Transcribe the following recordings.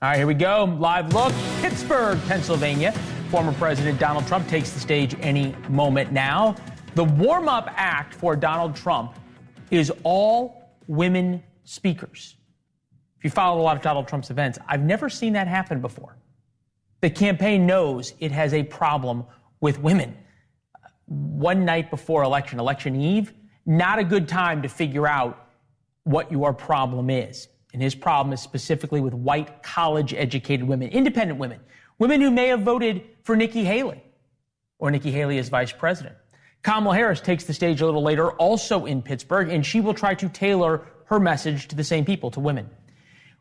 All right, here we go. Live look, Pittsburgh, Pennsylvania. Former President Donald Trump takes the stage any moment now. The warm-up act for Donald Trump is all women speakers. If you followed a lot of Donald Trump's events, I've never seen that happen before. The campaign knows it has a problem with women. One night before election eve, not a good time to figure out what your problem is. And his problem is specifically with white, college-educated women, independent women, women who may have voted for Nikki Haley or Nikki Haley as vice president. Kamala Harris takes the stage a little later, also in Pittsburgh, and she will try to tailor her message to the same people, to women.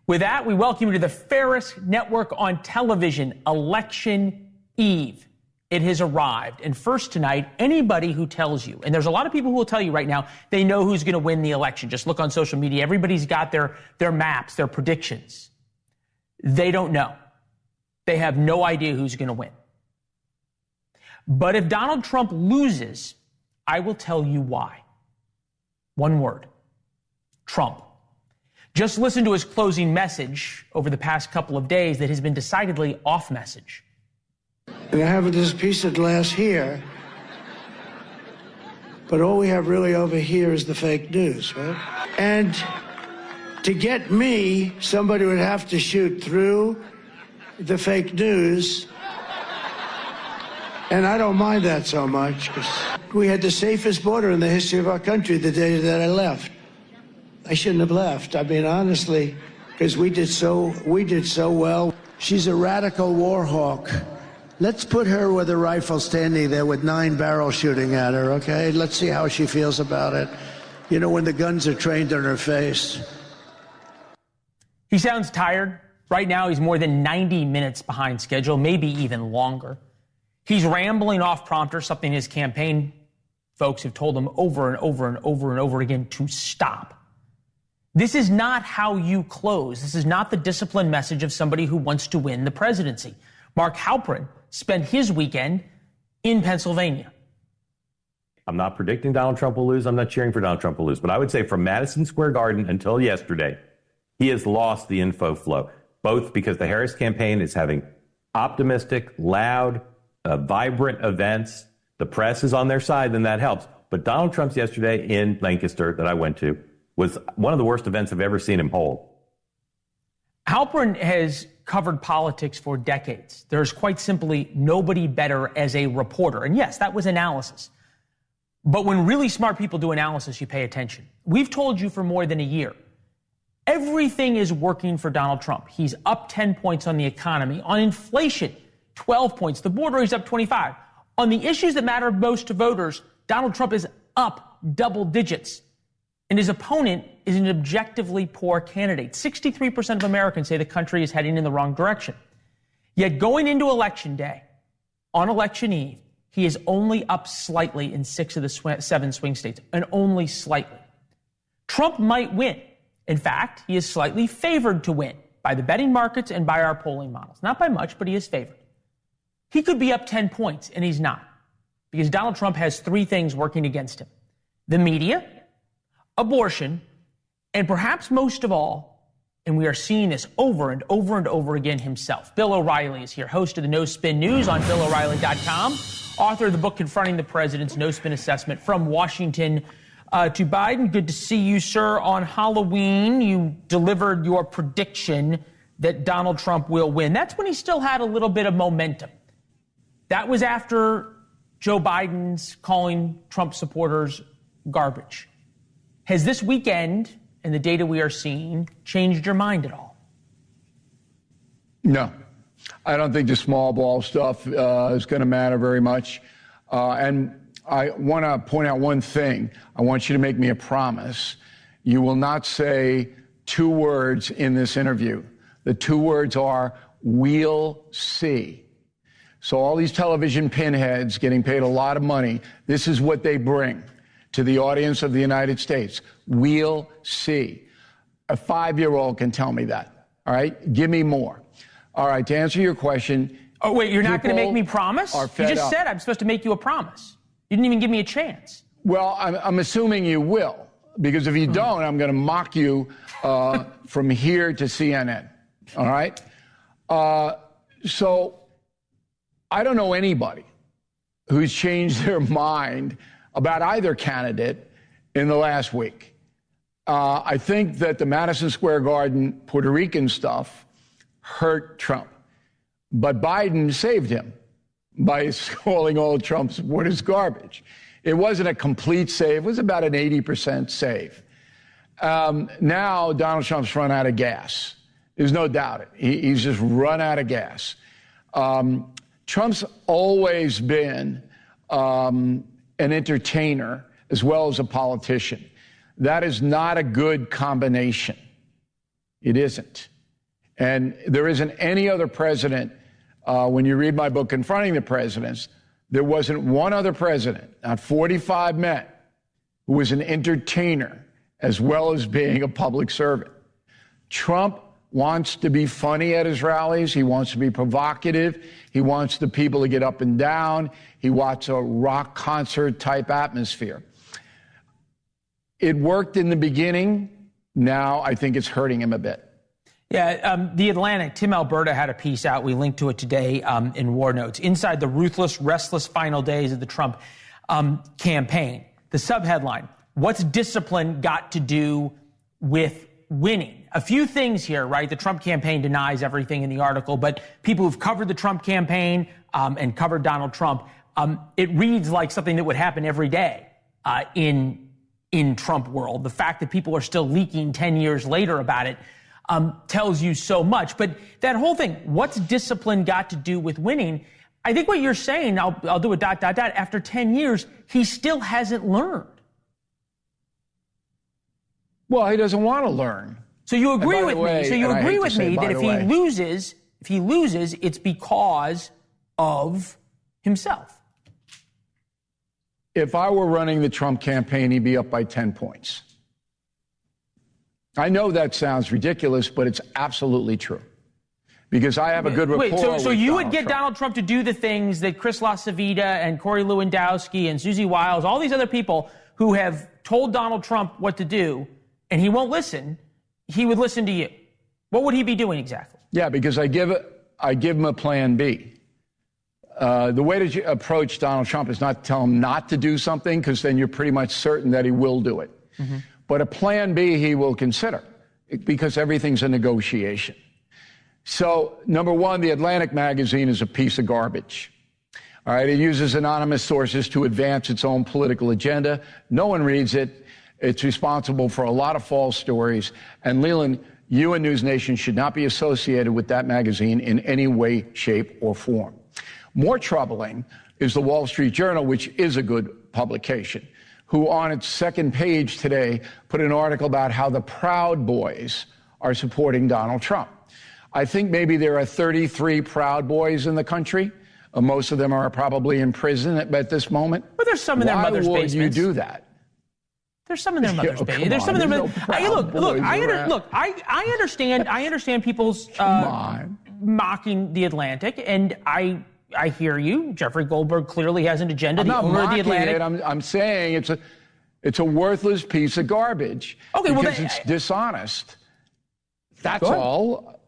With that, we welcome you to the fairest network on television, Election Eve. It has arrived. And first tonight, anybody who tells you, and there's a lot of people who will tell you right now, they know who's going to win the election. Just look on social media. Everybody's got their maps, their predictions. They don't know. They have no idea who's going to win. But if Donald Trump loses, I will tell you why. One word: Trump. Just listen to his closing message over the past couple of days that has been decidedly off message. And I have this piece of glass here, but all we have really over here is the fake news, right? And to get me, somebody would have to shoot through the fake news, and I don't mind that so much, because we had the safest border in the history of our country the day that I left. I shouldn't have left. I mean, honestly, because we did so well. She's a radical war hawk. Let's put her with a rifle standing there with 9 barrels shooting at her, okay? Let's see how she feels about it. You know, when the guns are trained on her face. He sounds tired. Right now, he's more than 90 minutes behind schedule, maybe even longer. He's rambling off prompter, something his campaign folks have told him over and over and over and over again to stop. This is not how you close. This is not the disciplined message of somebody who wants to win the presidency. Mark Halperin spent his weekend in Pennsylvania. I'm not predicting Donald Trump will lose. I'm not cheering for Donald Trump will lose. But I would say from Madison Square Garden until yesterday, he has lost the info flow, both because the Harris campaign is having optimistic, loud, vibrant events. The press is on their side, then that helps. But Donald Trump's yesterday in Lancaster that I went to was one of the worst events I've ever seen him hold. Halperin has covered politics for decades. There's quite simply nobody better as a reporter. And yes, that was analysis. But when really smart people do analysis, you pay attention. We've told you for more than a year, everything is working for Donald Trump. He's up 10 points on the economy. On inflation, 12 points. The border is up 25. On the issues that matter most to voters, Donald Trump is up double digits. And his opponent is an objectively poor candidate. 63% of Americans say the country is heading in the wrong direction. Yet going into Election Day, on Election Eve, he is only up slightly in 6 of the 7 swing states, and only slightly. Trump might win. In fact, he is slightly favored to win by the betting markets and by our polling models. Not by much, but he is favored. He could be up 10 points, and he's not, because Donald Trump has 3 things working against him: the media, abortion, and perhaps most of all, and we are seeing this over and over and over again, himself. Bill O'Reilly is here, host of the No Spin News on BillO'Reilly.com, author of the book Confronting the President's No Spin Assessment from Washington to Biden. Good to see you, sir. On Halloween, you delivered your prediction that Donald Trump will win. That's when he still had a little bit of momentum. That was after Joe Biden's calling Trump supporters garbage. Has this weekend and the data we are seeing changed your mind at all? No, I don't think the small ball stuff is going to matter very much. And I want to point out one thing. I want you to make me a promise. You will not say 2 words in this interview. The 2 words are, we'll see. So all these television pinheads getting paid a lot of money, this is what they bring to the audience of the United States. We'll see. A 5-year-old can tell me that. All right? Give me more. All right, to answer your question. Oh, wait, you're not going to make me promise? You just said I'm supposed to make you a promise. You didn't even give me a chance. Well, I'm assuming you will, because if you don't, I'm going to mock you from here to CNN. All right? So I don't know anybody who's changed their mind about either candidate in the last week. I think that the Madison Square Garden Puerto Rican stuff hurt Trump, but Biden saved him by calling all Trump supporters garbage. It wasn't a complete save. It was about an 80% save. Now Donald Trump's run out of gas. There's no doubt it. He's just run out of gas. Trump's always been an entertainer as well as a politician. That is not a good combination. It isn't. And there isn't any other president, when you read my book, Confronting the Presidents, there wasn't one other president, not 45 men, who was an entertainer as well as being a public servant. Trump wants to be funny at his rallies. He wants to be provocative. He wants the people to get up and down. He wants a rock concert type atmosphere. It worked in the beginning. Now I think it's hurting him a bit. Yeah, The Atlantic, Tim Alberta had a piece out. We linked to it today in War Notes. Inside the ruthless, restless final days of the Trump campaign. The subheadline, what's discipline got to do with winning? A few things here, right? The Trump campaign denies everything in the article, but people who've covered the Trump campaign and covered Donald Trump, it reads like something that would happen every day in Trump world. The fact that people are still leaking 10 years later about it tells you so much. But that whole thing, what's discipline got to do with winning? I think what you're saying, I'll do a ... After 10 years, he still hasn't learned. Well, he doesn't want to learn. So you agree with me? So you agree with me that if he loses, it's because of himself? If I were running the Trump campaign, he'd be up by 10 points. I know that sounds ridiculous, but it's absolutely true. Because I have a good rapport with so you would Donald get Trump. Donald Trump to do the things that Chris LaCivita and Corey Lewandowski and Susie Wiles, all these other people who have told Donald Trump what to do, and he won't listen, he would listen to you. What would he be doing exactly? Yeah, because I give him a plan B. The way to approach Donald Trump is not to tell him not to do something, because then you're pretty much certain that he will do it. Mm-hmm. But a plan B he will consider, because everything's a negotiation. So, number one, The Atlantic magazine is a piece of garbage. All right, it uses anonymous sources to advance its own political agenda. No one reads it. It's responsible for a lot of false stories. And Leland, you and NewsNation should not be associated with that magazine in any way, shape, or form. More troubling is the Wall Street Journal, which is a good publication, who on its second page today put an article about how the Proud Boys are supporting Donald Trump. I think maybe there are 33 Proud Boys in the country. Most of them are probably in prison at this moment. But there's some in their mother's basements. Why would you do that? There's some in their mother's basement. There's some in their I understand people's mocking The Atlantic, and I hear you. Jeffrey Goldberg clearly has an agenda. I'm not mocking it. I'm saying it's a worthless piece of garbage. Okay, because it's dishonest. That's all.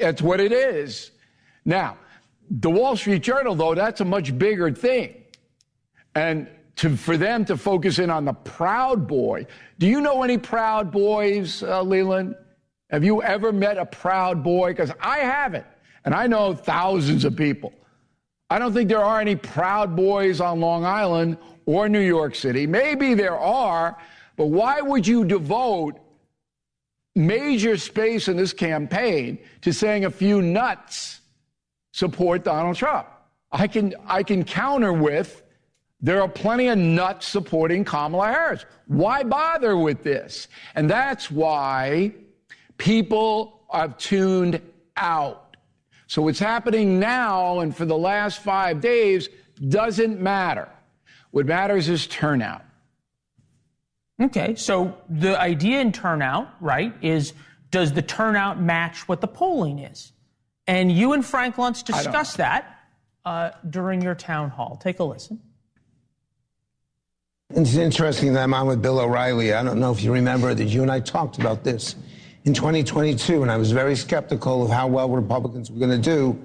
That's what it is. Now, the Wall Street Journal, though, that's a much bigger thing. And for them to focus in on the Proud Boy. Do you know any Proud Boys, Leland? Have you ever met a Proud Boy? Because I haven't. And I know thousands of people. I don't think there are any Proud Boys on Long Island or New York City. Maybe there are, but why would you devote major space in this campaign to saying a few nuts support Donald Trump? I can counter with, there are plenty of nuts supporting Kamala Harris. Why bother with this? And that's why people have tuned out. So what's happening now and for the last 5 days doesn't matter. What matters is turnout. Okay, so the idea in turnout, right, is does the turnout match what the polling is? And you and Frank Luntz discussed that during your town hall. Take a listen. It's interesting that I'm on with Bill O'Reilly. I don't know if you remember that you and I talked about this. in 2022, and I was very skeptical of how well Republicans were going to do.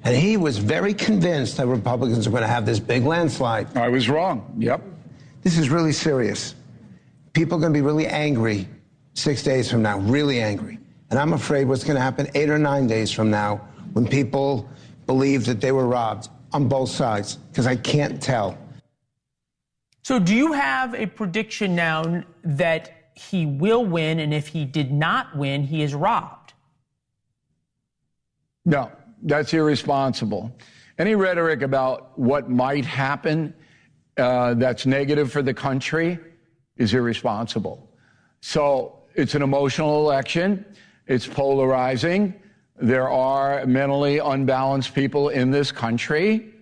And he was very convinced that Republicans were going to have this big landslide. I was wrong. Yep. This is really serious. People are going to be really angry 6 days from now, really angry. And I'm afraid what's going to happen 8 or 9 days from now when people believe that they were robbed on both sides, because I can't tell. So do you have a prediction now that he will win, and if he did not win, he is robbed? No, that's irresponsible. Any rhetoric about what might happen that's negative for the country is irresponsible. So it's an emotional election. It's polarizing. There are mentally unbalanced people in this country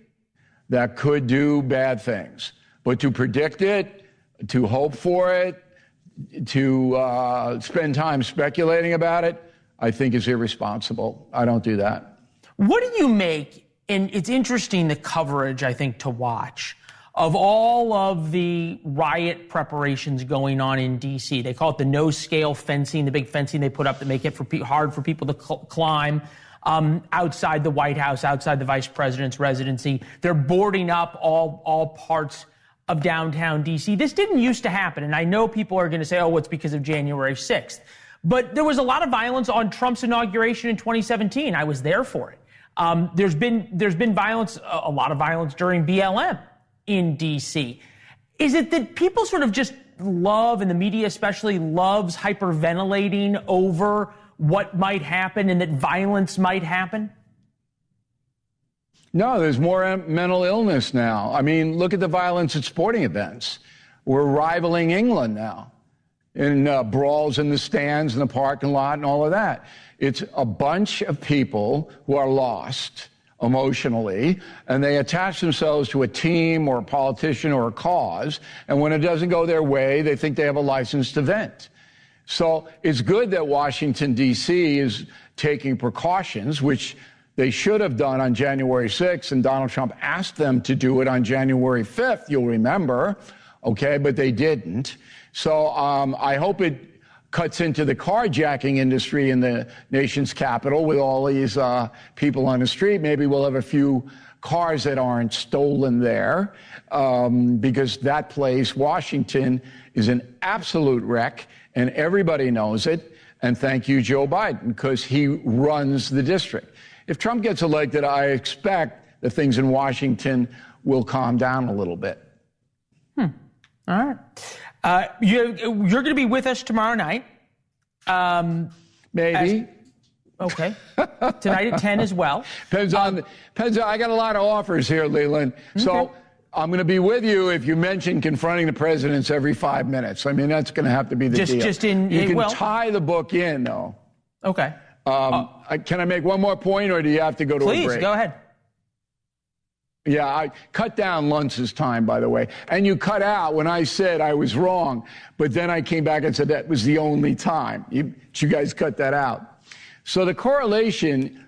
that could do bad things. But to predict it, to hope for it, to spend time speculating about it, I think is irresponsible. I don't do that. What do you make, and it's interesting, the coverage, I think, to watch, of all of the riot preparations going on in D.C. They call it the no-scale fencing, the big fencing they put up to make it hard for people to climb outside the White House, outside the vice president's residency. They're boarding up all parts of downtown D.C. This didn't used to happen, and I know people are going to say, oh, it's because of January 6th. But there was a lot of violence on Trump's inauguration in 2017. I was there for it. There's been violence, a lot of violence during BLM in D.C. Is it that people sort of just love, and the media especially loves hyperventilating over what might happen and that violence might happen? No, there's more mental illness now. I mean, look at the violence at sporting events. We're rivaling England now in brawls in the stands and the parking lot and all of that. It's a bunch of people who are lost emotionally, and they attach themselves to a team or a politician or a cause, and when it doesn't go their way, they think they have a license to vent. So it's good that Washington, D.C. is taking precautions, which they should have done on January 6th, and Donald Trump asked them to do it on January 5th, you'll remember, okay, but they didn't. So I hope it cuts into the carjacking industry in the nation's capital with all these people on the street. Maybe we'll have a few cars that aren't stolen there because that place, Washington, is an absolute wreck, and everybody knows it. And thank you, Joe Biden, because he runs the district. If Trump gets elected, I expect that things in Washington will calm down a little bit. All right. You're going to be with us tomorrow night. Maybe. Okay. Tonight at 10 as well. Depends on, I got a lot of offers here, Leland. Okay. So I'm going to be with you if you mention confronting the presidents every 5 minutes. I mean, that's going to have to be the deal. You can tie the book in, though. Okay. Can I make one more point, or do you have to go to a break? Please, go ahead. Yeah, I cut down Luntz's time, by the way. And you cut out when I said I was wrong, but then I came back and said that was the only time. You guys cut that out. So the correlation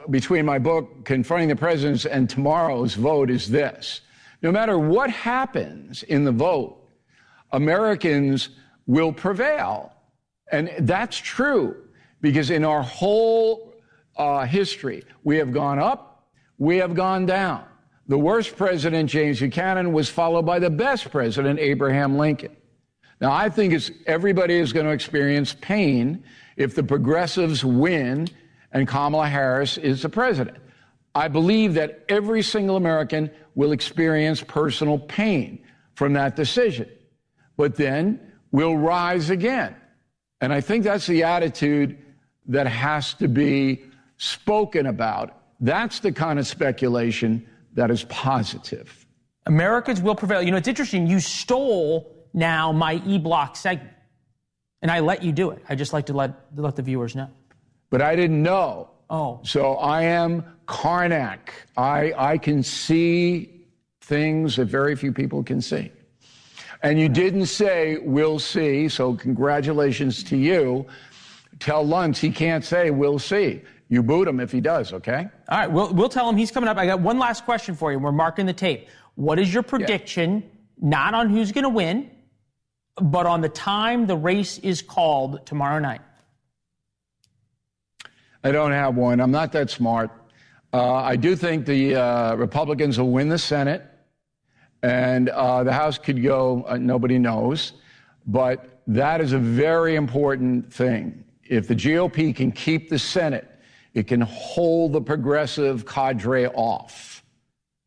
between my book, Confronting the Presidents, and tomorrow's vote is this. No matter what happens in the vote, Americans will prevail. And that's true, because in our whole history, we have gone up, we have gone down. The worst president, James Buchanan, was followed by the best president, Abraham Lincoln. Now, I think everybody is going to experience pain if the progressives win and Kamala Harris is the president. I believe that every single American will experience personal pain from that decision, but then we'll rise again. And I think that's the attitude that has to be spoken about. That's the kind of speculation that is positive. Americans will prevail. You know, it's interesting. You stole now my E-Block segment, and I let you do it. I just like to let the viewers know. But I didn't know. Oh. So I am Karnak. I can see things that very few people can see. And you didn't say, we'll see, so congratulations to you. Tell Luntz he can't say, we'll see. You boot him if he does, okay? All right, we'll tell him he's coming up. I got one last question for you. We're marking the tape. What is your prediction, not on who's going to win, but on the time the race is called tomorrow night? I don't have one. I'm not that smart. I do think the Republicans will win the Senate, and the House could go, nobody knows. But that is a very important thing. If the GOP can keep the Senate, it can hold the progressive cadre off.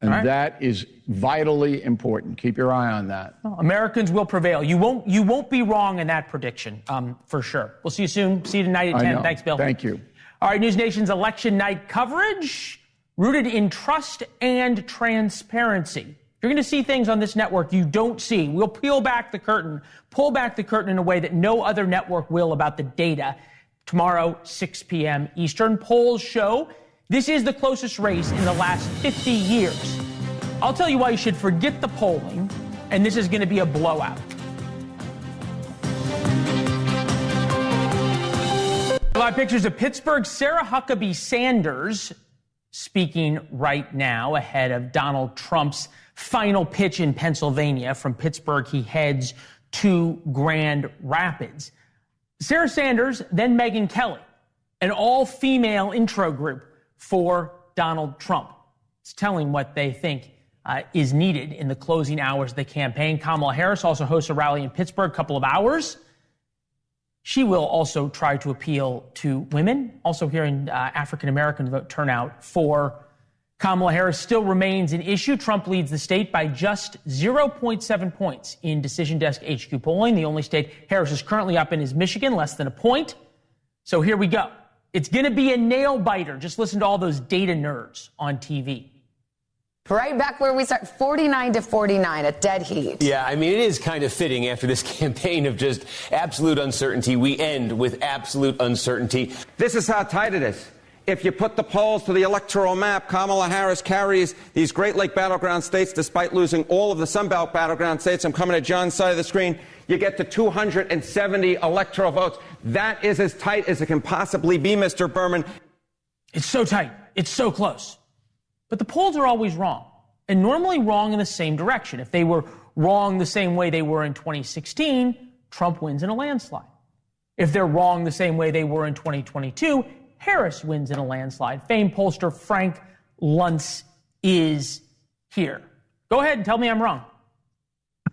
And that is vitally important. Keep your eye on that. Well, Americans will prevail. You won't be wrong in that prediction, for sure. We'll see you soon. See you tonight at 10. Thanks, Bill. Thank you. All right, NewsNation's election night coverage rooted in trust and transparency. You're going to see things on this network you don't see. We'll pull back the curtain in a way that no other network will about the data. Tomorrow, 6 p.m. Eastern. Polls show this is the closest race in the last 50 years. I'll tell you why you should forget the polling, and this is going to be a blowout. Live pictures of Pittsburgh's Sarah Huckabee Sanders speaking right now ahead of Donald Trump's final pitch in Pennsylvania. From Pittsburgh, he heads to Grand Rapids. Sarah Sanders, then Megyn Kelly, an all-female intro group for Donald Trump. It's telling what they think is needed in the closing hours of the campaign. Kamala Harris also hosts a rally in Pittsburgh, a couple of hours. She will also try to appeal to women, also hearing African-American vote turnout for Kamala Harris still remains an issue. Trump leads the state by just 0.7 points in Decision Desk HQ polling. The only state Harris is currently up in is Michigan, less than a point. So here we go. It's going to be a nail biter. Just listen to all those data nerds on TV. Right back where we start, 49-49, a dead heat. Yeah, I mean, it is kind of fitting after this campaign of just absolute uncertainty. We end with absolute uncertainty. This is how tight it is. If you put the polls to the electoral map, Kamala Harris carries these Great Lake battleground states despite losing all of the Sunbelt battleground states. I'm coming to John's side of the screen. You get to 270 electoral votes. That is as tight as it can possibly be, Mr. Berman. It's so tight. It's so close. But the polls are always wrong, and normally wrong in the same direction. If they were wrong the same way they were in 2016, Trump wins in a landslide. If they're wrong the same way they were in 2022, Harris wins in a landslide. Famed pollster Frank Luntz is here. Go ahead and tell me I'm wrong.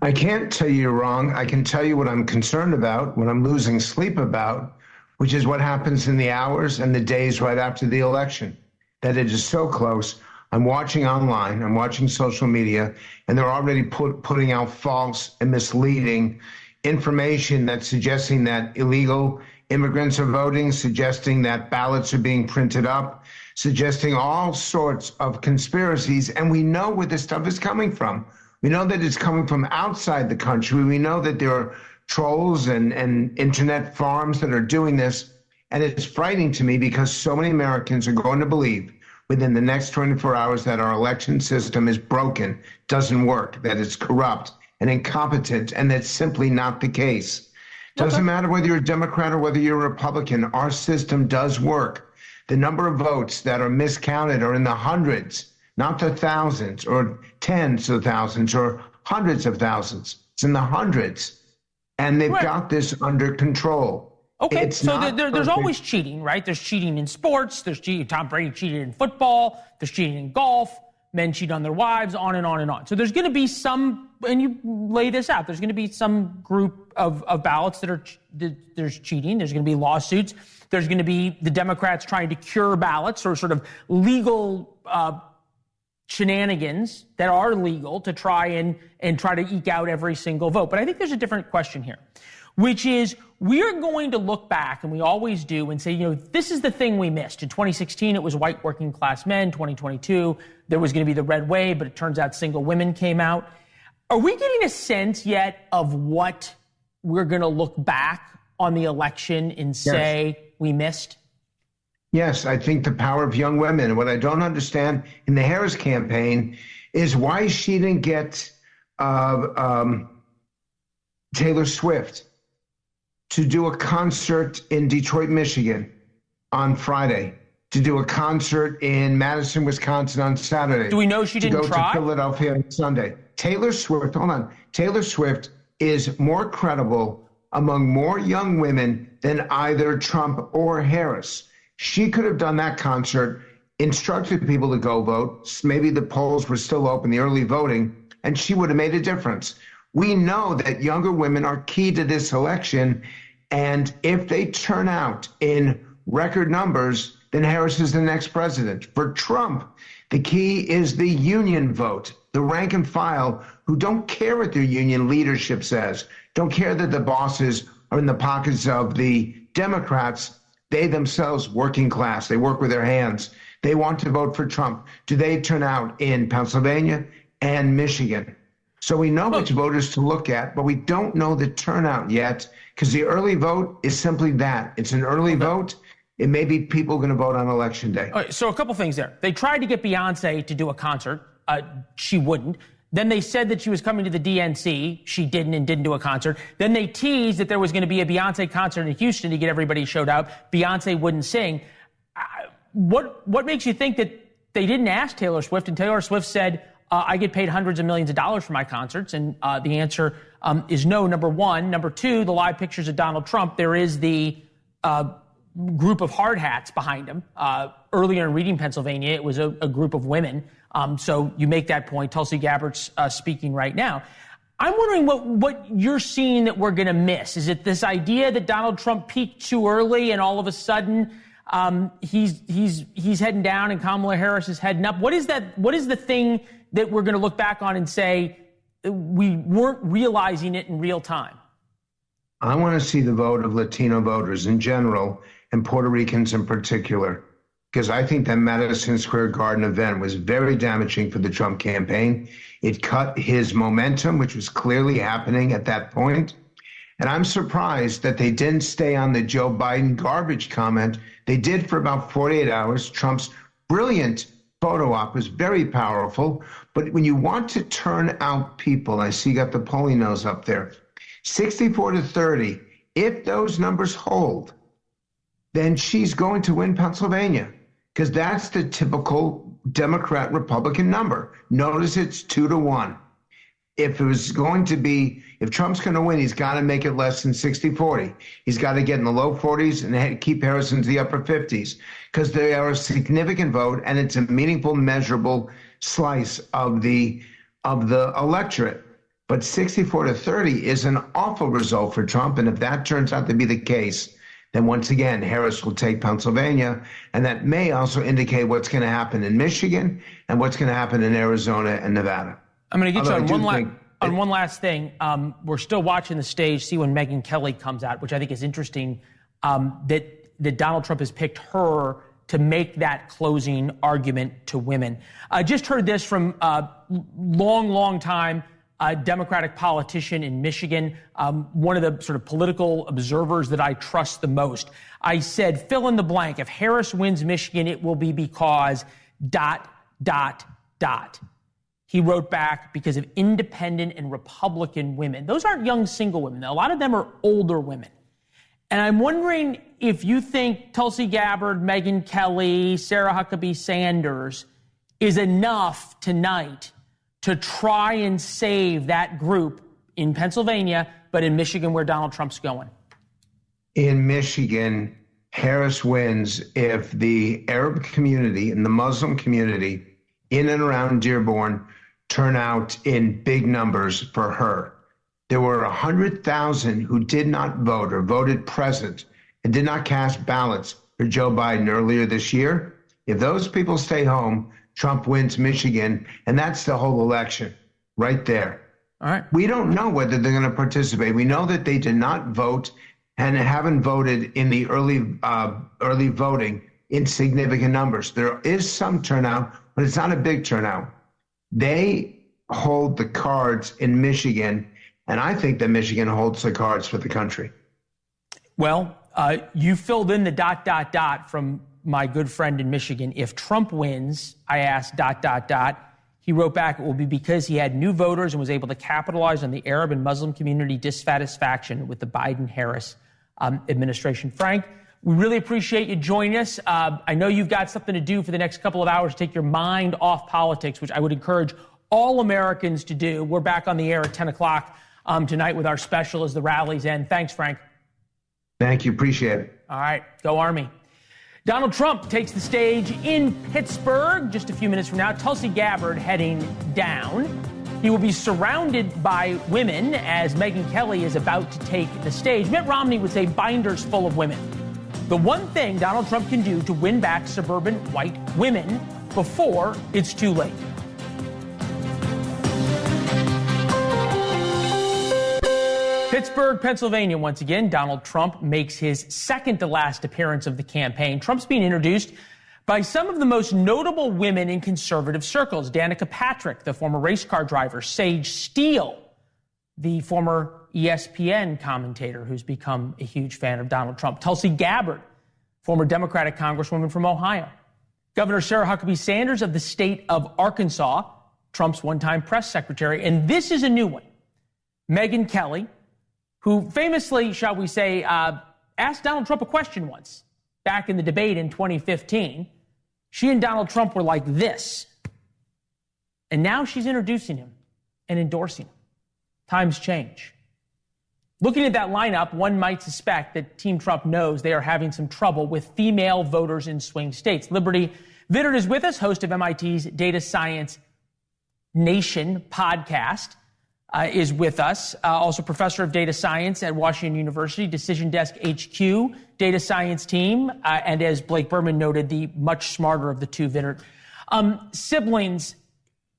I can't tell you you're wrong. I can tell you what I'm concerned about, what I'm losing sleep about, which is what happens in the hours and the days right after the election, that it is so close. I'm watching online, I'm watching social media, and they're already putting out false and misleading information that's suggesting that illegal immigrants are voting, suggesting that ballots are being printed up, suggesting all sorts of conspiracies. And we know where this stuff is coming from. We know that it's coming from outside the country. We know that there are trolls and internet farms that are doing this. And it's frightening to me because so many Americans are going to believe within the next 24 hours that our election system is broken, doesn't work, that it's corrupt and incompetent, and that's simply not the case. Doesn't matter whether you're a Democrat or whether you're a Republican, our system does work. The number of votes that are miscounted are in the hundreds, not the thousands or tens of thousands or hundreds of thousands. It's in the hundreds. And they've got this under control. Okay, so there's always cheating, right? There's cheating in sports. There's cheating. Tom Brady cheated in football. There's cheating in golf. Men cheat on their wives, on and on and on. So there's going to be some, and you lay this out, there's going to be some group of ballots there's cheating. There's going to be lawsuits. There's going to be the Democrats trying to cure ballots or sort of legal shenanigans that are legal to try and try to eke out every single vote. But I think there's a different question here, which is we're going to look back, and we always do, and say, this is the thing we missed. In 2016, it was white working class men. 2022, there was going to be the red wave, but it turns out single women came out. Are we getting a sense yet of what we're going to look back on the election and say we missed? Yes, I think the power of young women. What I don't understand in the Harris campaign is why she didn't get Taylor Swift to do a concert in Detroit, Michigan on Friday, to do a concert in Madison, Wisconsin on Saturday. Do we know she didn't try? To go to Philadelphia on Sunday. Taylor Swift, hold on. Taylor Swift is more credible among more young women than either Trump or Harris. She could have done that concert, instructed people to go vote. Maybe the polls were still open, the early voting, and she would have made a difference. We know that younger women are key to this election, and if they turn out in record numbers, then Harris is the next president. For Trump, the key is the union vote, the rank and file who don't care what their union leadership says, don't care that the bosses are in the pockets of the Democrats. They themselves, working class, they work with their hands. They want to vote for Trump. Do they turn out in Pennsylvania and Michigan? So we know which voters to look at, but we don't know the turnout yet because the early vote is simply that. It's an early vote. It may be people going to vote on Election Day. All right, so a couple things there. They tried to get Beyonce to do a concert. She wouldn't. Then they said that she was coming to the DNC. She didn't and didn't do a concert. Then they teased that there was going to be a Beyonce concert in Houston to get everybody showed up. Beyonce wouldn't sing. What makes you think that they didn't ask Taylor Swift? And Taylor Swift said, I get paid hundreds of millions of dollars for my concerts. And the answer is no, number one. Number two, the live pictures of Donald Trump, there is the group of hard hats behind him. Earlier in Reading, Pennsylvania, it was a group of women. So you make that point. Tulsi Gabbard's speaking right now. I'm wondering what you're seeing that we're going to miss. Is it this idea that Donald Trump peaked too early and all of a sudden he's heading down and Kamala Harris is heading up? What is that? What is the thing that we're going to look back on and say we weren't realizing it in real time? I want to see the vote of Latino voters in general and Puerto Ricans in particular, because I think that Madison Square Garden event was very damaging for the Trump campaign. It cut his momentum, which was clearly happening at that point. And I'm surprised that they didn't stay on the Joe Biden garbage comment. They did for about 48 hours. Trump's brilliant photo op was very powerful. But when you want to turn out people, I see you got the polling nose up there, 64-30, if those numbers hold, then she's going to win Pennsylvania, because that's the typical Democrat-Republican number. Notice it's 2-1. If Trump's going to win, he's got to make it less than 60-40. He's got to get in the low 40s and keep Harris into the upper 50s, because they are a significant vote and it's a meaningful, measurable slice of the electorate. But 64-30 is an awful result for Trump. And if that turns out to be the case, then once again, Harris will take Pennsylvania. And that may also indicate what's going to happen in Michigan and what's going to happen in Arizona and Nevada. I'm going to get you on one last thing. We're still watching the stage, see when Megyn Kelly comes out, which I think is interesting, that Donald Trump has picked her to make that closing argument to women. I just heard this from long time Democratic politician in Michigan, one of the sort of political observers that I trust the most. I said, fill in the blank. If Harris wins Michigan, it will be because ... He wrote back, because of independent and Republican women. Those aren't young single women. A lot of them are older women. And I'm wondering if you think Tulsi Gabbard, Megyn Kelly, Sarah Huckabee Sanders is enough tonight to try and save that group in Pennsylvania, but in Michigan where Donald Trump's going. In Michigan, Harris wins if the Arab community and the Muslim community in and around Dearborn turn out in big numbers for her. There were 100,000 who did not vote or voted present and did not cast ballots for Joe Biden earlier this year. If those people stay home, Trump wins Michigan, and that's the whole election right there. All right. We don't know whether they're going to participate. We know that they did not vote and haven't voted in the early voting in significant numbers. There is some turnout, but it's not a big turnout. They hold the cards in Michigan, and I think that Michigan holds the cards for the country. Well, you filled in the ... from my good friend in Michigan. If Trump wins, I asked ... He wrote back, it will be because he had new voters and was able to capitalize on the Arab and Muslim community dissatisfaction with the Biden-Harris administration. Frank, we really appreciate you joining us. I know you've got something to do for the next couple of hours to take your mind off politics, which I would encourage all Americans to do. We're back on the air at 10 o'clock tonight with our special as the rallies end. Thanks, Frank. Thank you. Appreciate it. All right. Go Army. Donald Trump takes the stage in Pittsburgh just a few minutes from now. Tulsi Gabbard heading down. He will be surrounded by women as Megyn Kelly is about to take the stage. Mitt Romney would say binders full of women. The one thing Donald Trump can do to win back suburban white women before it's too late. Pittsburgh, Pennsylvania, once again, Donald Trump makes his second to last appearance of the campaign. Trump's being introduced by some of the most notable women in conservative circles. Danica Patrick, the former race car driver. Sage Steele, the former ESPN commentator who's become a huge fan of Donald Trump. Tulsi Gabbard, former Democratic congresswoman from Ohio. Governor Sarah Huckabee Sanders of the state of Arkansas, Trump's one-time press secretary. And this is a new one. Megyn Kelly, who famously, shall we say, asked Donald Trump a question once back in the debate in 2015. She and Donald Trump were like this. And now she's introducing him and endorsing him. Times change. Looking at that lineup, one might suspect that Team Trump knows they are having some trouble with female voters in swing states. Leland Vittert is with us, host of MIT's Data Science Nation podcast. Is with us, also professor of data science at Washington University, Decision Desk HQ, data science team, and as Blake Berman noted, the much smarter of the two Vittert siblings.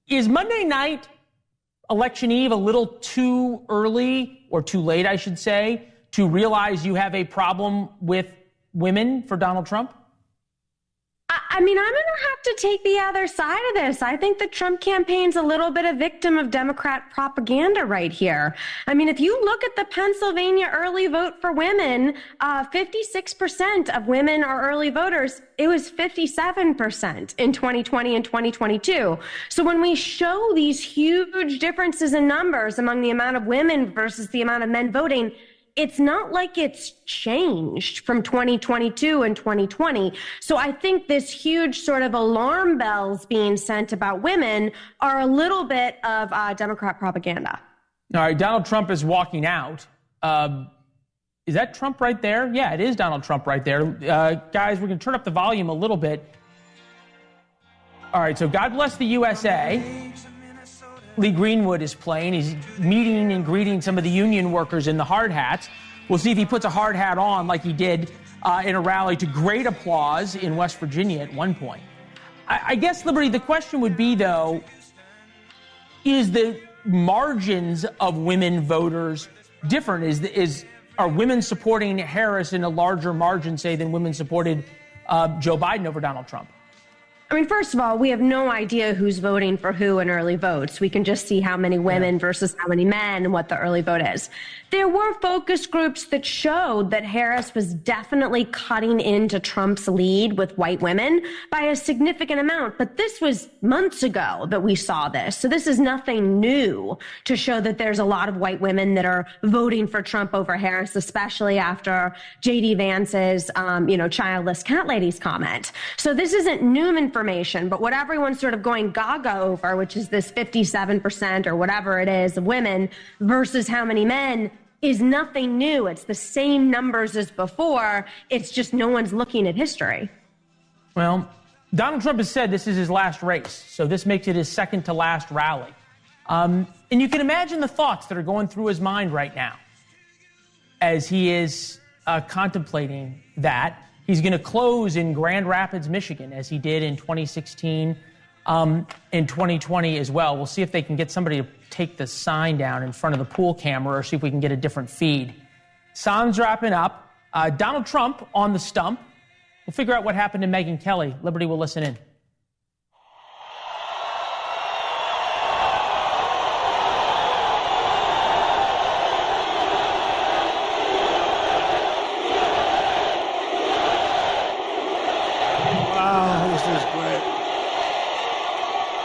Is Monday night, election eve, a little too early, or too late, I should say, to realize you have a problem with women for Donald Trump? I mean, I'm going to have to take the other side of this. I think the Trump campaign's a little bit a victim of Democrat propaganda right here. I mean, if you look at the Pennsylvania early vote for women, 56% of women are early voters. It was 57% in 2020 and 2022. So when we show these huge differences in numbers among the amount of women versus the amount of men voting, it's not like it's changed from 2022 and 2020. So I think this huge sort of alarm bells being sent about women are a little bit of Democrat propaganda. All right, Donald Trump is walking out. Is that Trump right there? Yeah, it is Donald Trump right there. Guys, we're going to turn up the volume a little bit. All right, so God Bless the USA. Lee Greenwood is playing. He's meeting and greeting some of the union workers in the hard hats. We'll see if he puts a hard hat on like he did in a rally to great applause in West Virginia at one point. I guess, Liberty, the question would be, though, is the margins of women voters different? Are women supporting Harris in a larger margin, say, than women supported Joe Biden over Donald Trump? I mean, first of all, we have no idea who's voting for who in early votes. We can just see how many women versus how many men and what the early vote is. There were focus groups that showed that Harris was definitely cutting into Trump's lead with white women by a significant amount. But this was months ago that we saw this. So this is nothing new to show that there's a lot of white women that are voting for Trump over Harris, especially after J.D. Vance's, childless cat ladies comment. So this isn't new information, but what everyone's sort of going gaga over, which is this 57% or whatever it is of women versus how many men, is nothing new. It's the same numbers as before. It's just no one's looking at history. Well, Donald Trump has said this is his last race, so this makes it his second to last rally. And you can imagine the thoughts that are going through his mind right now as he is contemplating that. He's going to close in Grand Rapids, Michigan, as he did in 2016, in 2020 as well. We'll see if they can get somebody to take the sign down in front of the pool camera or see if we can get a different feed. Sound's wrapping up. Donald Trump on the stump. We'll figure out what happened to Megyn Kelly. Liberty will listen in.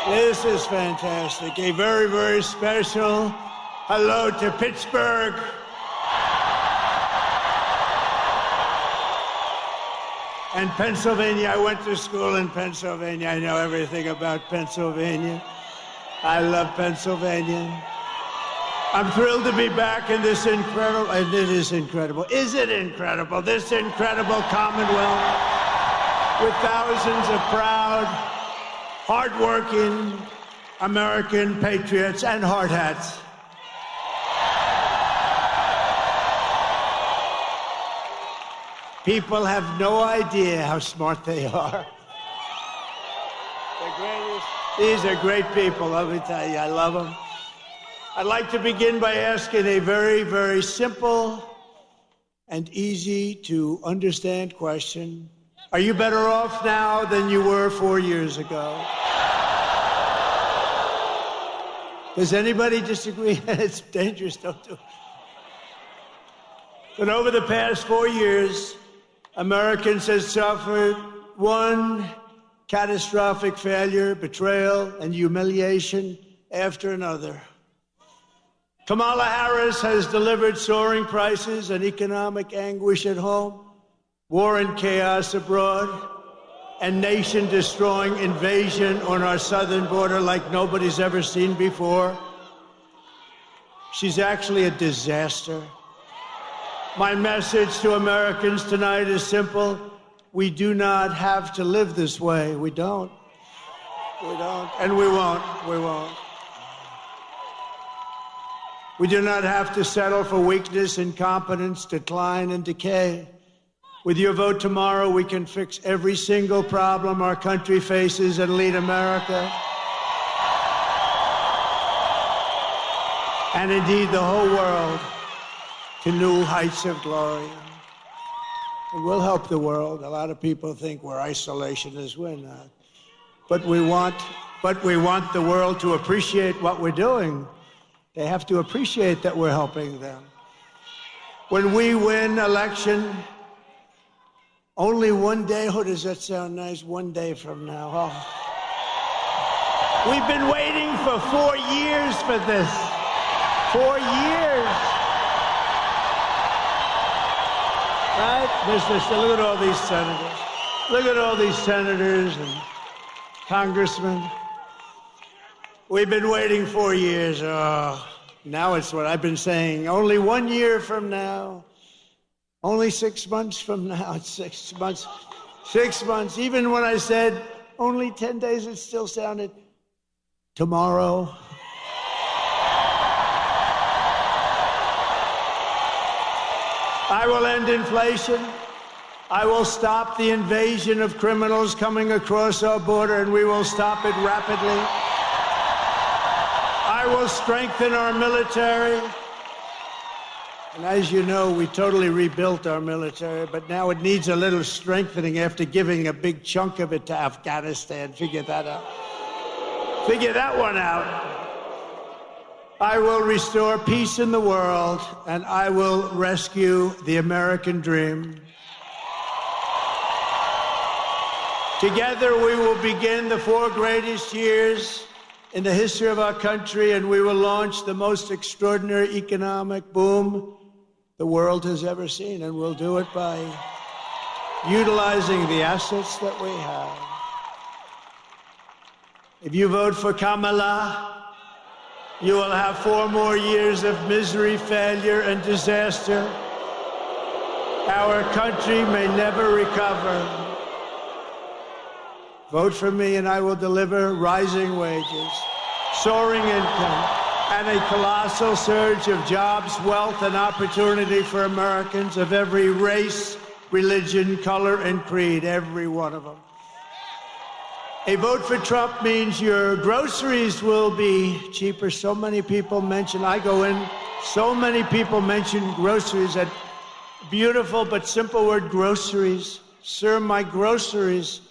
This is fantastic. A very, very special hello to Pittsburgh. And Pennsylvania. I went to school in Pennsylvania. I know everything about Pennsylvania. I love Pennsylvania. I'm thrilled to be back in this incredible, and it is incredible. Is it incredible? This incredible Commonwealth. with thousands of proud, hardworking American patriots and hard hats. People have no idea how smart they are. The greatest. These are great people, let me tell you. I love them. I'd like to begin by asking a very, very simple and easy to understand question. Are you better off now than you were 4 years ago? Does anybody disagree? It's dangerous, don't do it. But over the past 4 years, Americans have suffered one catastrophic failure, betrayal, and humiliation after another. Kamala Harris has delivered soaring prices and economic anguish at home, war and chaos abroad, and nation-destroying invasion on our southern border like nobody's ever seen before. She's actually a disaster. My message to Americans tonight is simple. We do not have to live this way. We don't. We don't. And we won't. We won't. We do not have to settle for weakness, incompetence, decline, and decay. With your vote tomorrow, we can fix every single problem our country faces and lead America, and indeed the whole world, to new heights of glory. And we'll help the world. A lot of people think we're isolationists. We're not. But we want the world to appreciate what we're doing. They have to appreciate that we're helping them. When we win election, only one day, oh, does that sound nice? One day from now. Oh. We've been waiting for 4 years for this. 4 years. Right? Look at all these senators. Look at all these senators and congressmen. We've been waiting 4 years. Oh, now it's what I've been saying. Only 1 year from now. Only 6 months from now. It's 6 months. 6 months. Even when I said only 10 days, it still sounded tomorrow. I will end inflation. I will stop the invasion of criminals coming across our border, and we will stop it rapidly. I will strengthen our military. And as you know, we totally rebuilt our military, but now it needs a little strengthening after giving a big chunk of it to Afghanistan. Figure that out. Figure that one out. I will restore peace in the world, and I will rescue the American dream. Together, we will begin the 4 greatest years in the history of our country, and we will launch the most extraordinary economic boom the world has ever seen, and we'll do it by utilizing the assets that we have. If you vote for Kamala, you will have 4 more years of misery, failure, and disaster. Our country may never recover. Vote for me, and I will deliver rising wages, soaring income, and a colossal surge of jobs, wealth, and opportunity for Americans of every race, religion, color, and creed, every one of them. A vote for Trump means your groceries will be cheaper. So many people mention, I go in, so many people mention groceries, that beautiful but simple word, groceries. Sir, my groceries.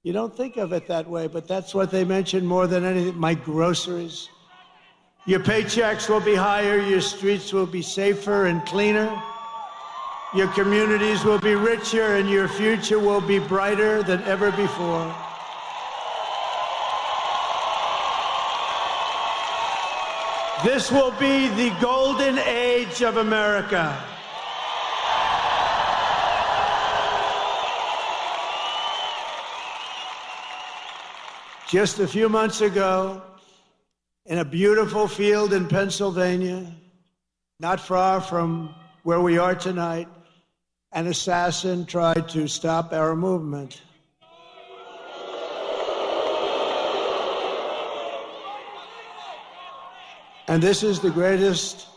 You don't think of it that way, but that's what they mention more than anything, my groceries. Your paychecks will be higher, your streets will be safer and cleaner, your communities will be richer, and your future will be brighter than ever before. This will be the golden age of America. Just a few months ago, in a beautiful field in Pennsylvania, not far from where we are tonight, an assassin tried to stop our movement. And this is the greatest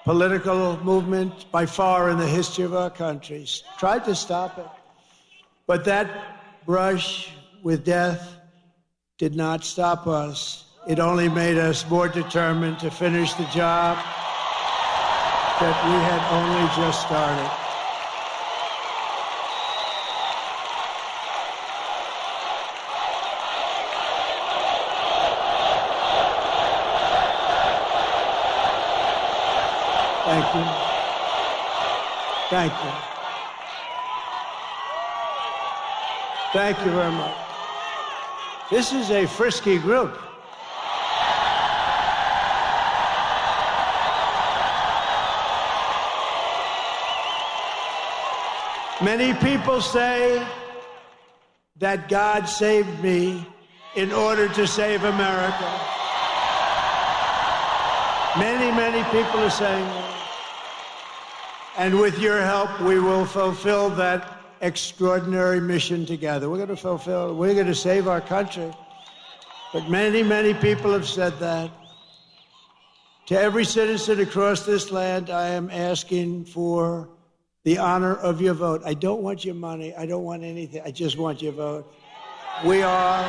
political movement by far in the history of our country. Tried to stop it. But that brush with death did not stop us. It only made us more determined to finish the job that we had only just started. Thank you. Thank you. Thank you very much. This is a frisky group. Many people say that God saved me in order to save America. Many people are saying that. And with your help, we will fulfill that extraordinary mission together. We're going to save our country. But many people have said that. To every citizen across this land, I am asking for the honor of your vote. I don't want your money. I don't want anything. I just want your vote. We are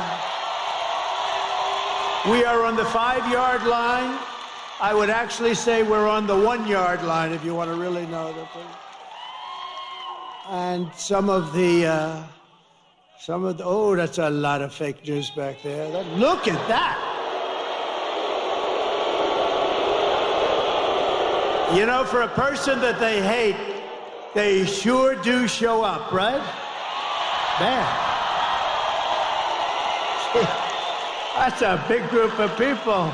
on the 5-yard line. I would actually say we're on the 1-yard line, if you want to really know the thing. And some of the, oh, that's a lot of fake news back there. Look at that. You know, for a person that they hate, they sure do show up, right? Man. That's a big group of people.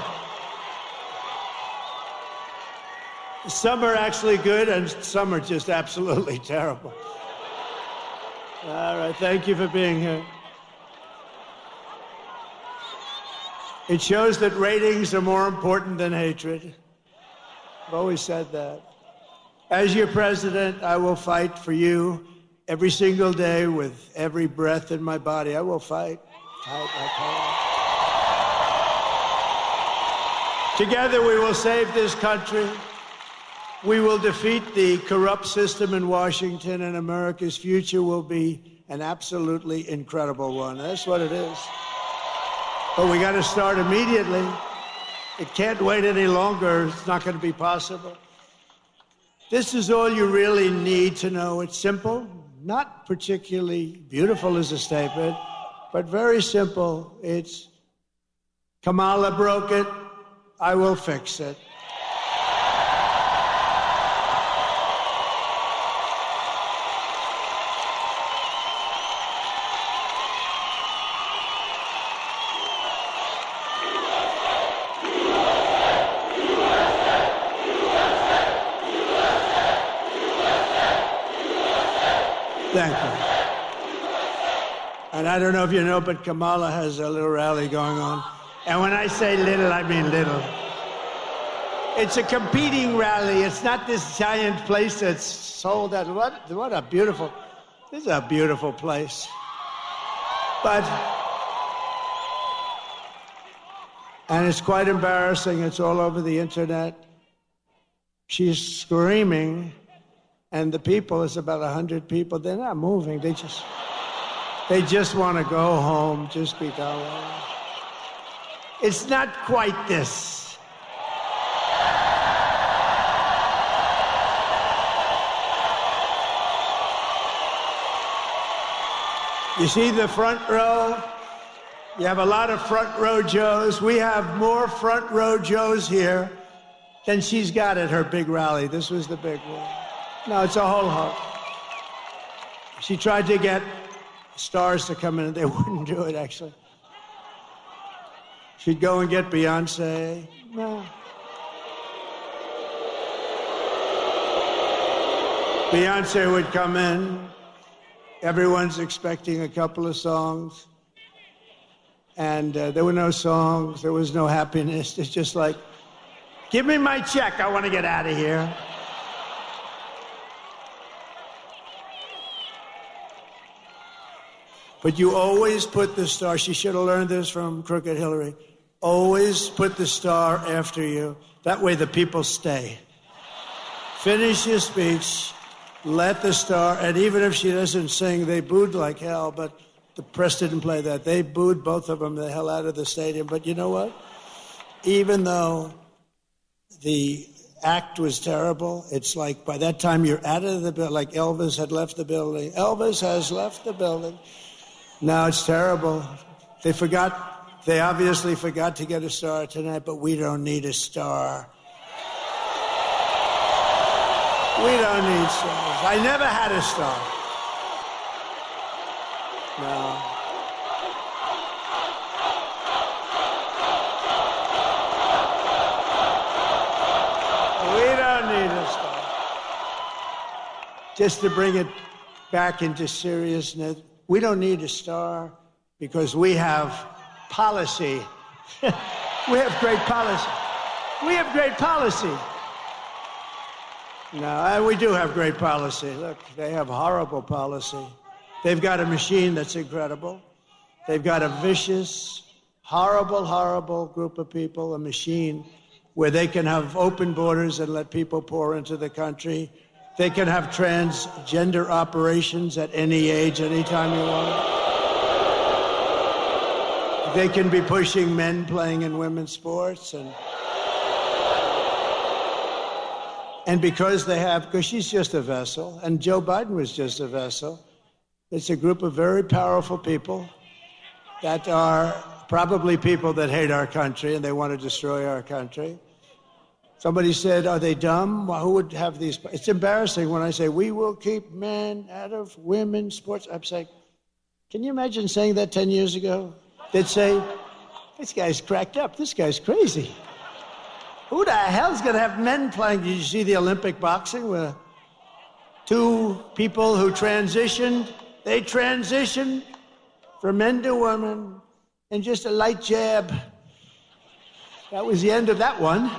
Some are actually good, and some are just absolutely terrible. All right, thank you for being here. It shows that ratings are more important than hatred. I've always said that. As your president, I will fight for every single day with every breath in my body. I will fight. Together we will save this country. We will defeat the corrupt system in Washington, and America's future will be an absolutely incredible one. That's what it is. But we got to start immediately. It can't wait any longer. It's not going to be possible. This is all you really need to know. It's simple, not particularly beautiful as a statement, but very simple. It's Kamala broke it. I will fix it. Thank you. And I don't know if you know, but Kamala has a little rally going on. And when I say little, I mean little. It's a competing rally. It's not this giant place that's sold out. What a beautiful, this is a beautiful place. And it's quite embarrassing. It's all over the internet. She's screaming. And the people, it's about 100 people, they're not moving. They just want to go home, just be gone. It's not quite this. You see the front row? You have a lot of front row Joes. We have more front row Joes here than she's got at her big rally. This was the big one. No, it's a whole hoax. She tried to get stars to come in, and they wouldn't do it, actually. She'd go and get Beyonce. No. Beyonce would come in. Everyone's expecting a couple of songs. And there were no songs. There was no happiness. It's just like, give me my check. I want to get out of here. But you always put the star. She should have learned this from Crooked Hillary. Always put the star after you. That way the people stay. Finish your speech, let the star, and even if she doesn't sing, they booed like hell, but the press didn't play that. They booed both of them the hell out of the stadium. But you know what? Even though the act was terrible, it's like by that time you're out of the building, like Elvis had left the building. Elvis has left the building. Now it's terrible. They obviously forgot to get a star tonight, but we don't need a star. We don't need stars. I never had a star. No. We don't need a star. Just to bring it back into seriousness, we don't need a star because we have policy. We have great policy. We have great policy. No, we do have great policy. Look, they have horrible policy. They've got a machine that's incredible. They've got a vicious, horrible, horrible group of people, a machine where they can have open borders and let people pour into the country. They can have transgender operations at any age, anytime you want. They can be pushing men playing in women's sports. And because she's just a vessel, and Joe Biden was just a vessel, it's a group of very powerful people that are probably people that hate our country and they want to destroy our country. Somebody said, are they dumb? Well, who would have these? It's embarrassing when I say, we will keep men out of women's sports. I'm saying, can you imagine saying that 10 years ago? They'd say, this guy's cracked up. This guy's crazy. Who the hell's going to have men playing? Did you see the Olympic boxing where two people who transitioned? They transitioned from men to women and just a light jab. That was the end of that one.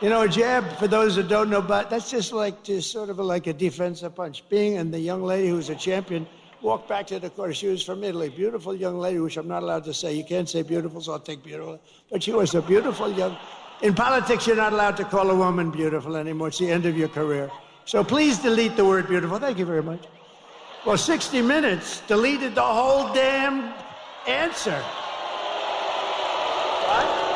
You know, a jab, for those that don't know, but that's just sort of like a defensive punch. And the young lady who was a champion walked back to the court. She was from Italy. Beautiful young lady, which I'm not allowed to say. You can't say beautiful, so I'll take beautiful. But she was a beautiful young... In politics, you're not allowed to call a woman beautiful anymore. It's the end of your career. So please delete the word beautiful. Thank you very much. Well, 60 Minutes deleted the whole damn answer. What?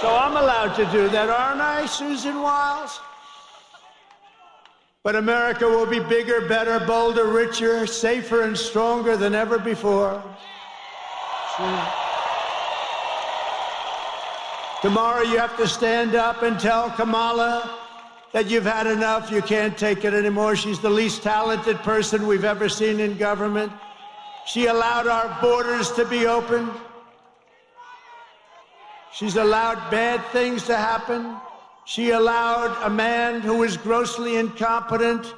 So I'm allowed to do that, aren't I, Susan Wiles? But America will be bigger, better, bolder, richer, safer, and stronger than ever before. Tomorrow you have to stand up and tell Kamala that you've had enough, you can't take it anymore. She's the least talented person we've ever seen in government. She allowed our borders to be open. She's allowed bad things to happen. She allowed a man who was grossly incompetent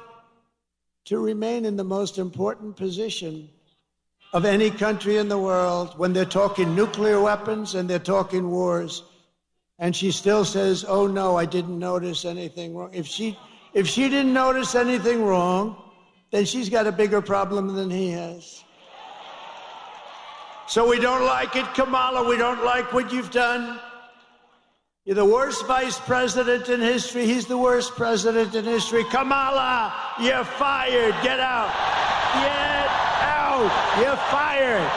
to remain in the most important position of any country in the world when they're talking nuclear weapons and they're talking wars. And she still says, oh, no, I didn't notice anything wrong. If she didn't notice anything wrong, then she's got a bigger problem than he has. So we don't like it, Kamala. We don't like what you've done. You're the worst vice president in history. He's the worst president in history. Kamala, you're fired. Get out. Get out. You're fired.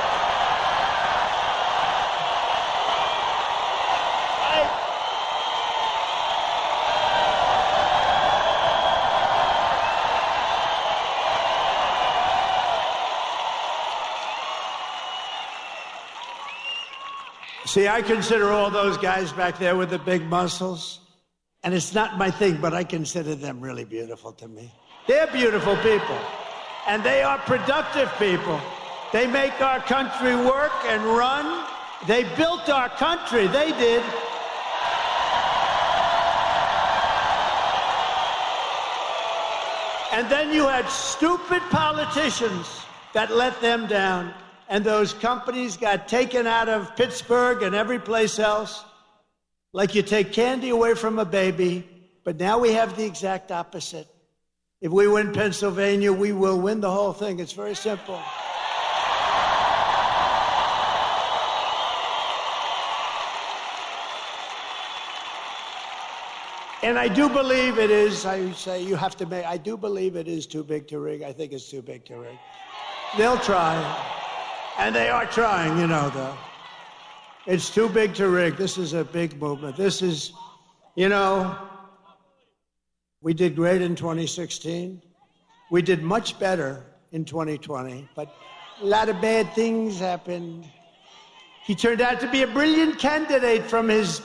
See, I consider all those guys back there with the big muscles, and it's not my thing, but I consider them really beautiful to me. They're beautiful people, and they are productive people. They make our country work and run. They built our country. They did. And then you had stupid politicians that let them down. And those companies got taken out of Pittsburgh and every place else, like you take candy away from a baby. But now we have the exact opposite. If we win Pennsylvania, we will win the whole thing. It's very simple. And I do believe it is, I say you have to make, I do believe it is too big to rig. I think it's too big to rig. They'll try. And they are trying, you know, though. It's too big to rig. This is a big movement. This is, you know, we did great in 2016. We did much better in 2020, but a lot of bad things happened. He turned out to be a brilliant candidate from his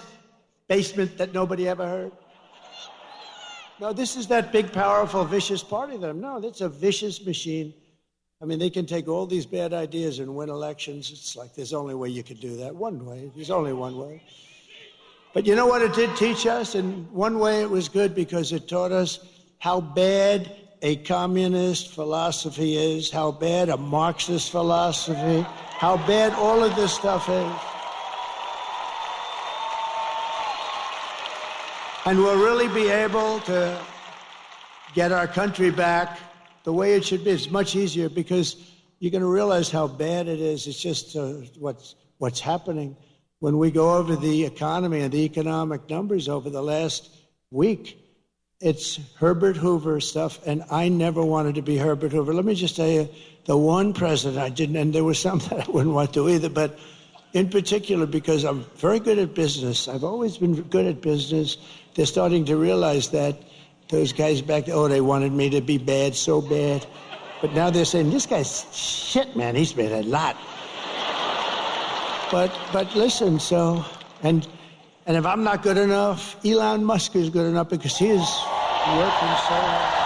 basement that nobody ever heard. No, this is that big, powerful, vicious party. No, that's a vicious machine. I mean, they can take all these bad ideas and win elections. It's like there's only way you could do that. One way. There's only one way. But you know what it did teach us? In one way, it was good because it taught us how bad a communist philosophy is, how bad a Marxist philosophy, how bad all of this stuff is. And we'll really be able to get our country back the way it should be. It's much easier because you're going to realize how bad it is. It's just what's happening. When we go over the economy and the economic numbers over the last week, it's Herbert Hoover stuff, and I never wanted to be Herbert Hoover. Let me just tell you, the one president I didn't, and there were some that I wouldn't want to either, but in particular because I'm very good at business. I've always been good at business. They're starting to realize that. Those guys back there, they wanted me to be bad, so bad. But now they're saying, this guy's shit, man. He's been a lot. But listen, so, and if I'm not good enough, Elon Musk is good enough because he is working so hard.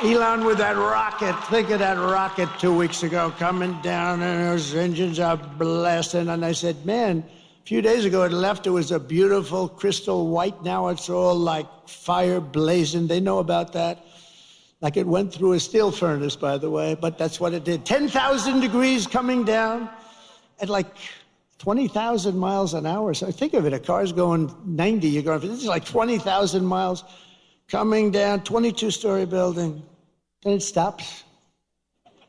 Elon with that rocket. Think of that rocket 2 weeks ago coming down and those engines are blasting. And I said, man, a few days ago it left. It was a beautiful crystal white. Now it's all like fire blazing. They know about that. Like it went through a steel furnace, by the way, but that's what it did. 10,000 degrees coming down at like 20,000 miles an hour. So think of it, a car's going 90, you're going, this is like 20,000 miles coming down, 22-story building. Then it stops,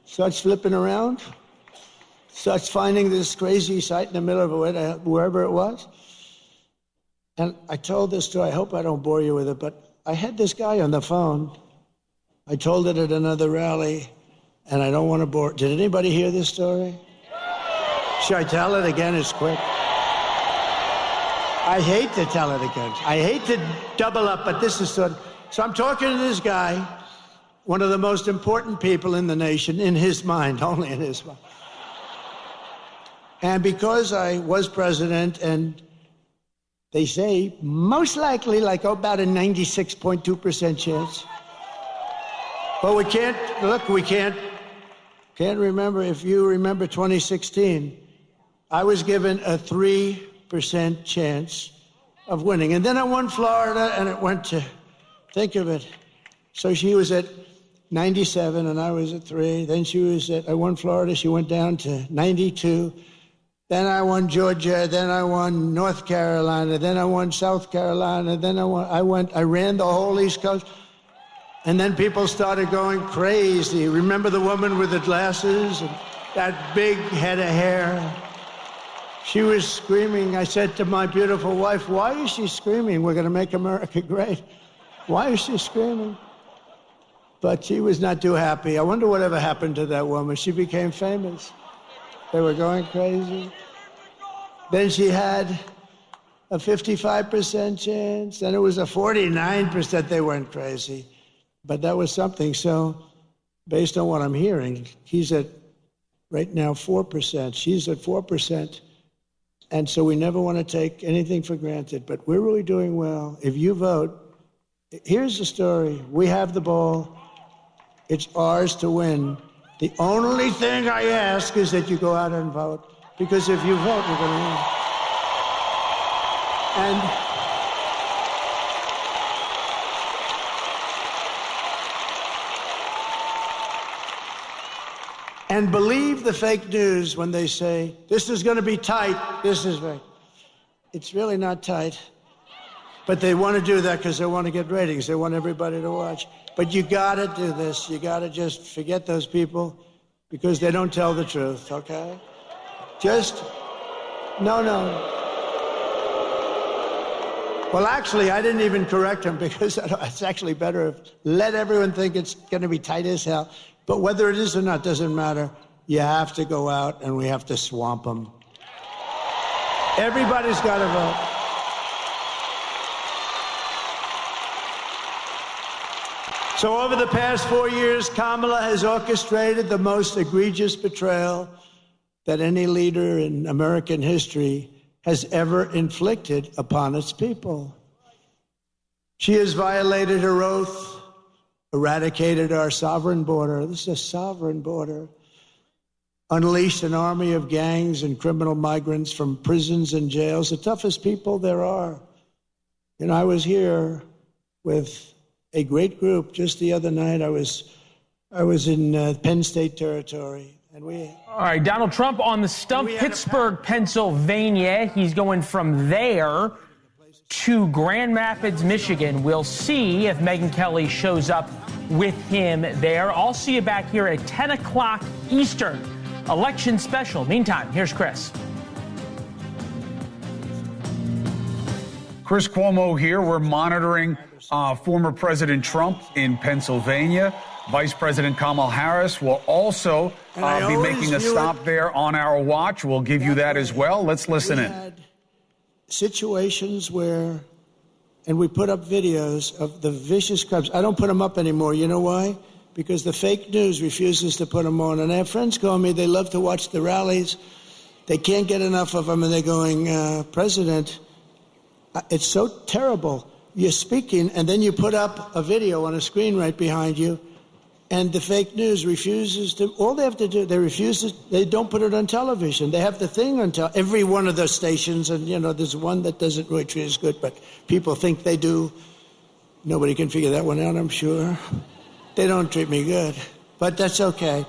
starts flipping around, starts finding this crazy site in the middle of wherever it was. And I told this story, I hope I don't bore you with it, but I had this guy on the phone. I told it at another rally, and I don't want to bore. Did anybody hear this story? Should I tell it again? It's quick. I hate to tell it again. I hate to double up, but this is so I'm talking to this guy, one of the most important people in the nation, in his mind, only in his mind. And because I was president, and they say most likely like about a 96.2% chance. But we can't remember, if you remember 2016, I was given a 3% chance of winning. And then I won Florida, and it went to, think of it. So she was at 97, and I was at 3. Then I won Florida, she went down to 92. Then I won Georgia, then I won North Carolina, then I won South Carolina, then I ran the whole East Coast. And then people started going crazy. Remember the woman with the glasses and that big head of hair? She was screaming. I said to my beautiful wife, why is she screaming? We're going to make America great. Why is she screaming? But she was not too happy. I wonder whatever happened to that woman. She became famous. They were going crazy. Then she had a 55% chance. Then it was a 49%. They weren't crazy. But that was something. So based on what I'm hearing, he's at right now 4%. She's at 4%. And so we never want to take anything for granted. But we're really doing well. If you vote, here's the story. We have the ball. It's ours to win. The only thing I ask is that you go out and vote. Because if you vote, you're going to win. And believe the fake news when they say, this is going to be tight, this is right. It's really not tight. But they want to do that because they want to get ratings. They want everybody to watch. But you got to do this. You got to just forget those people because they don't tell the truth, okay? Just No. Well, actually, I didn't even correct him because it's actually better if let everyone think it's going to be tight as hell. But whether it is or not doesn't matter. You have to go out and we have to swamp them. Everybody's got to vote. So over the past 4 years, Kamala has orchestrated the most egregious betrayal that any leader in American history has ever inflicted upon its people. She has violated her oath, eradicated our sovereign border. This is a sovereign border. Unleashed an army of gangs and criminal migrants from prisons and jails, the toughest people there are. And I was here with a great group just the other night. I was in Penn State territory. All right, Donald Trump on the stump, Pittsburgh, Pennsylvania. He's going from there to Grand Rapids, Michigan. We'll see if Megyn Kelly shows up with him there. I'll see you back here at 10 o'clock Eastern. Election special. Meantime, here's Chris. Chris Cuomo here. We're monitoring former President Trump in Pennsylvania. Vice President Kamala Harris will also be making a stop there on our watch. We'll give you that as well. Let's listen in. Had situations where, and we put up videos of the vicious crimes. I don't put them up anymore. You know why? Because the fake news refuses to put them on. And I have friends calling me, they love to watch the rallies. They can't get enough of them, and they're going, President, it's so terrible. You're speaking, and then you put up a video on a screen right behind you, and the fake news refuses to. All they have to do, they don't put it on television. They have the thing on every one of those stations, and, there's one that doesn't really treat us good, but people think they do. Nobody can figure that one out, I'm sure. They don't treat me good, but that's okay.